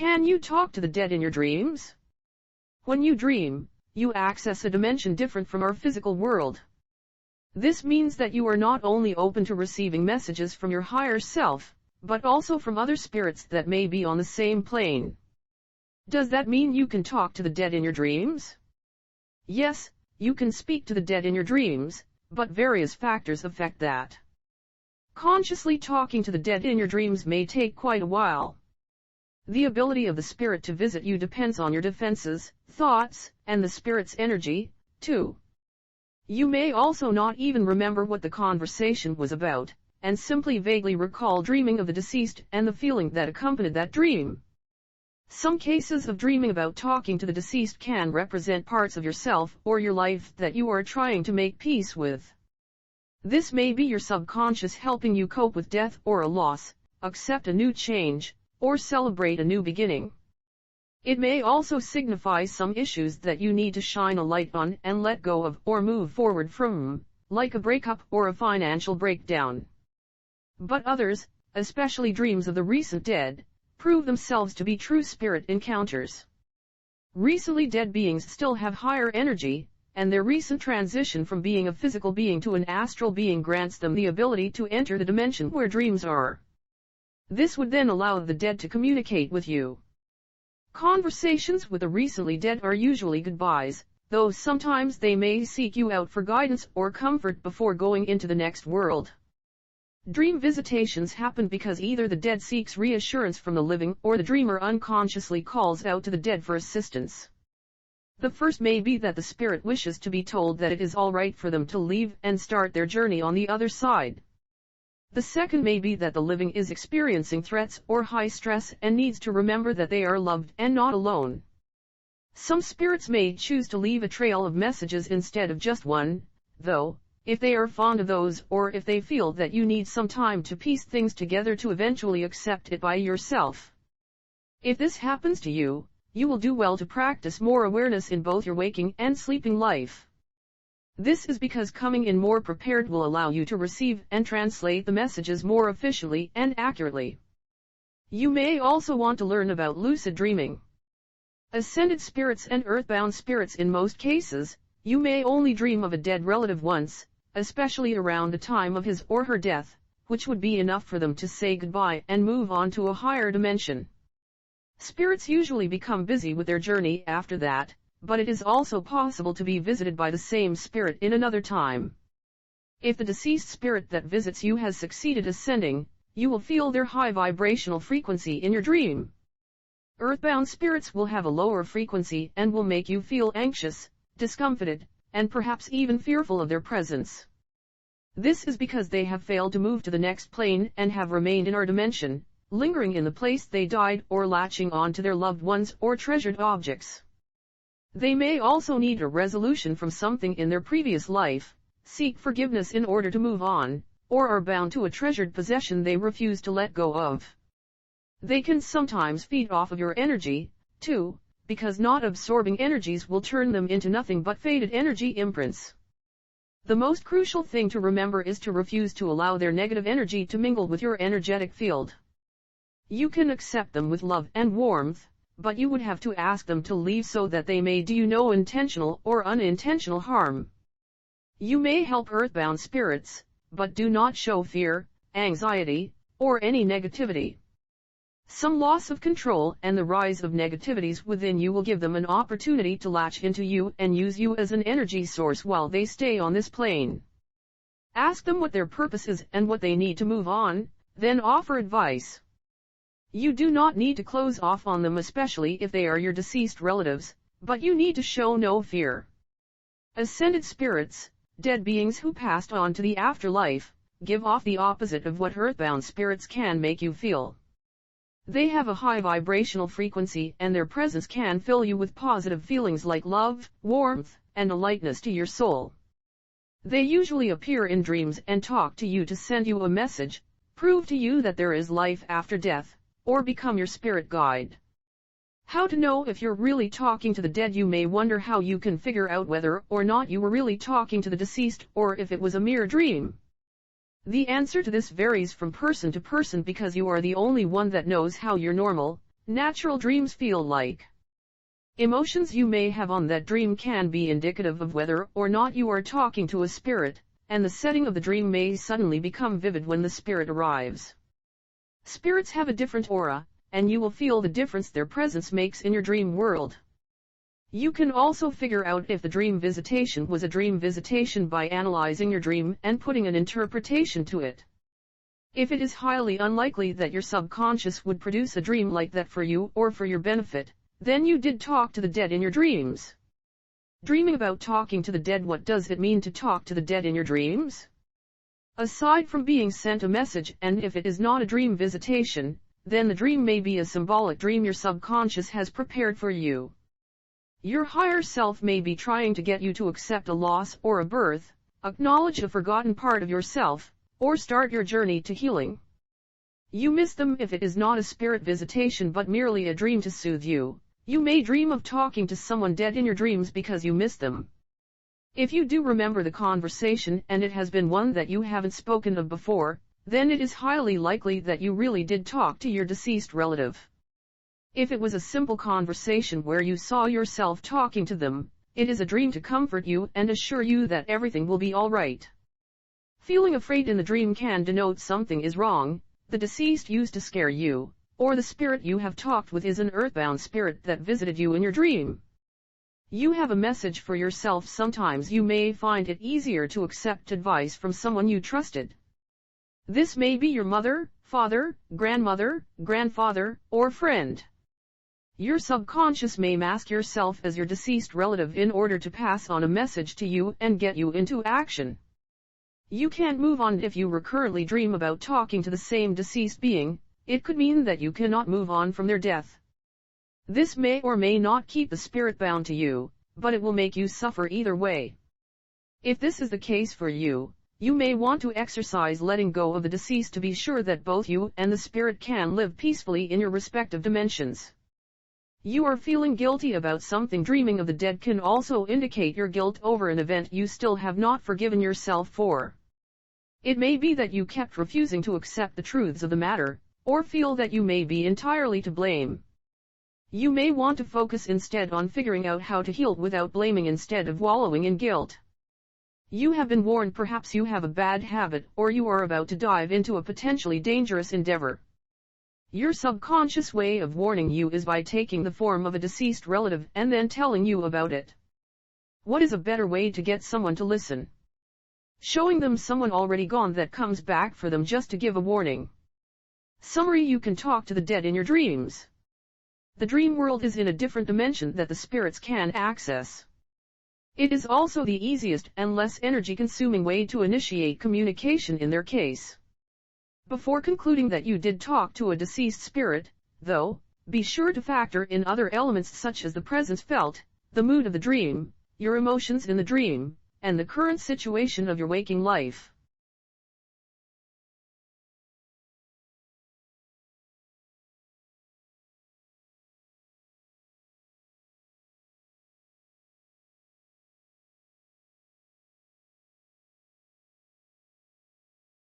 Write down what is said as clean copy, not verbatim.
Can you talk to the dead in your dreams? When you dream, you access a dimension different from our physical world. This means that you are not only open to receiving messages from your higher self, but also from other spirits that may be on the same plane. Does that mean you can talk to the dead in your dreams? Yes, you can speak to the dead in your dreams, but various factors affect that. Consciously talking to the dead in your dreams may take quite a while. The ability of the spirit to visit you depends on your defenses, thoughts, and the spirit's energy, too. You may also not even remember what the conversation was about, and simply vaguely recall dreaming of the deceased and the feeling that accompanied that dream. Some cases of dreaming about talking to the deceased can represent parts of yourself or your life that you are trying to make peace with. This may be your subconscious helping you cope with death or a loss, accept a new change, or celebrate a new beginning. It may also signify some issues that you need to shine a light on and let go of or move forward from, like a breakup or a financial breakdown. But others, especially dreams of the recent dead, prove themselves to be true spirit encounters. Recently dead beings still have higher energy, and their recent transition from being a physical being to an astral being grants them the ability to enter the dimension where dreams are. This would then allow the dead to communicate with you. Conversations with the recently dead are usually goodbyes, though sometimes they may seek you out for guidance or comfort before going into the next world. Dream visitations happen because either the dead seeks reassurance from the living or the dreamer unconsciously calls out to the dead for assistance. The first may be that the spirit wishes to be told that it is all right for them to leave and start their journey on the other side. The second may be that the living is experiencing threats or high stress and needs to remember that they are loved and not alone. Some spirits may choose to leave a trail of messages instead of just one, though, if they are fond of those or if they feel that you need some time to piece things together to eventually accept it by yourself. If this happens to you, you will do well to practice more awareness in both your waking and sleeping life. This is because coming in more prepared will allow you to receive and translate the messages more efficiently and accurately. You may also want to learn about lucid dreaming. Ascended spirits and earthbound spirits. In most cases, you may only dream of a dead relative once, especially around the time of his or her death, which would be enough for them to say goodbye and move on to a higher dimension. Spirits usually become busy with their journey after that, but it is also possible to be visited by the same spirit in another time. If the deceased spirit that visits you has succeeded ascending, you will feel their high vibrational frequency in your dream. Earthbound spirits will have a lower frequency and will make you feel anxious, discomfited, and perhaps even fearful of their presence. This is because they have failed to move to the next plane and have remained in our dimension, lingering in the place they died or latching on to their loved ones or treasured objects. They may also need a resolution from something in their previous life, seek forgiveness in order to move on, or are bound to a treasured possession they refuse to let go of. They can sometimes feed off of your energy, too, because not absorbing energies will turn them into nothing but faded energy imprints. The most crucial thing to remember is to refuse to allow their negative energy to mingle with your energetic field. You can accept them with love and warmth, but you would have to ask them to leave so that they may do you no intentional or unintentional harm. You may help earthbound spirits, but do not show fear, anxiety, or any negativity. Some loss of control and the rise of negativities within you will give them an opportunity to latch into you and use you as an energy source while they stay on this plane. Ask them what their purpose is and what they need to move on, then offer advice. You do not need to close off on them, especially if they are your deceased relatives, but you need to show no fear. Ascended spirits, dead beings who passed on to the afterlife, give off the opposite of what earthbound spirits can make you feel. They have a high vibrational frequency and their presence can fill you with positive feelings like love, warmth, and a lightness to your soul. They usually appear in dreams and talk to you to send you a message, prove to you that there is life after death, or become your spirit guide. How to know if you're really talking to the dead? You may wonder how you can figure out whether or not you were really talking to the deceased or if it was a mere dream. The answer to this varies from person to person because you are the only one that knows how your normal, Natural dreams feel like emotions you may have on that dream can be indicative of whether or not you are talking to a spirit, and the setting of the dream may suddenly become vivid when the spirit arrives. Spirits have a different aura, and you will feel the difference their presence makes in your dream world. You can also figure out if the dream visitation was a dream visitation by analyzing your dream and putting an interpretation to it. If it is highly unlikely that your subconscious would produce a dream like that for you or for your benefit, then you did talk to the dead in your dreams. Dreaming about talking to the dead. What does it mean to talk to the dead in your dreams? Aside from being sent a message, and if it is not a dream visitation, then the dream may be a symbolic dream your subconscious has prepared for you. Your higher self may be trying to get you to accept a loss or a birth, acknowledge a forgotten part of yourself, or start your journey to healing. You miss them if it is not a spirit visitation but merely a dream to soothe you. You may dream of talking to someone dead in your dreams because you miss them. If you do remember the conversation and it has been one that you haven't spoken of before, then it is highly likely that you really did talk to your deceased relative. If it was a simple conversation where you saw yourself talking to them, it is a dream to comfort you and assure you that everything will be all right. Feeling afraid in the dream can denote something is wrong. The deceased used to scare you, or the spirit you have talked with is an earthbound spirit that visited you in your dream. You have a message for yourself. Sometimes you may find it easier to accept advice from someone you trusted. This may be your mother, father, grandmother, grandfather, or friend. Your subconscious may mask yourself as your deceased relative in order to pass on a message to you and get you into action. You can't move on if you recurrently dream about talking to the same deceased being. It could mean that you cannot move on from their death. This may or may not keep the spirit bound to you, but it will make you suffer either way. If this is the case for you, you may want to exercise letting go of the deceased to be sure that both you and the spirit can live peacefully in your respective dimensions. You are feeling guilty about something. Dreaming of the dead can also indicate your guilt over an event you still have not forgiven yourself for. It may be that you kept refusing to accept the truths of the matter, or feel that you may be entirely to blame. You may want to focus instead on figuring out how to heal without blaming instead of wallowing in guilt. You have been warned. Perhaps you have a bad habit, or you are about to dive into a potentially dangerous endeavor. Your subconscious way of warning you is by taking the form of a deceased relative and then telling you about it. What is a better way to get someone to listen? Showing them someone already gone that comes back for them just to give a warning. Summary: you can talk to the dead in your dreams. The dream world is in a different dimension that the spirits can access. It is also the easiest and less energy-consuming way to initiate communication in their case. Before concluding that you did talk to a deceased spirit, though, be sure to factor in other elements such as the presence felt, the mood of the dream, your emotions in the dream, and the current situation of your waking life.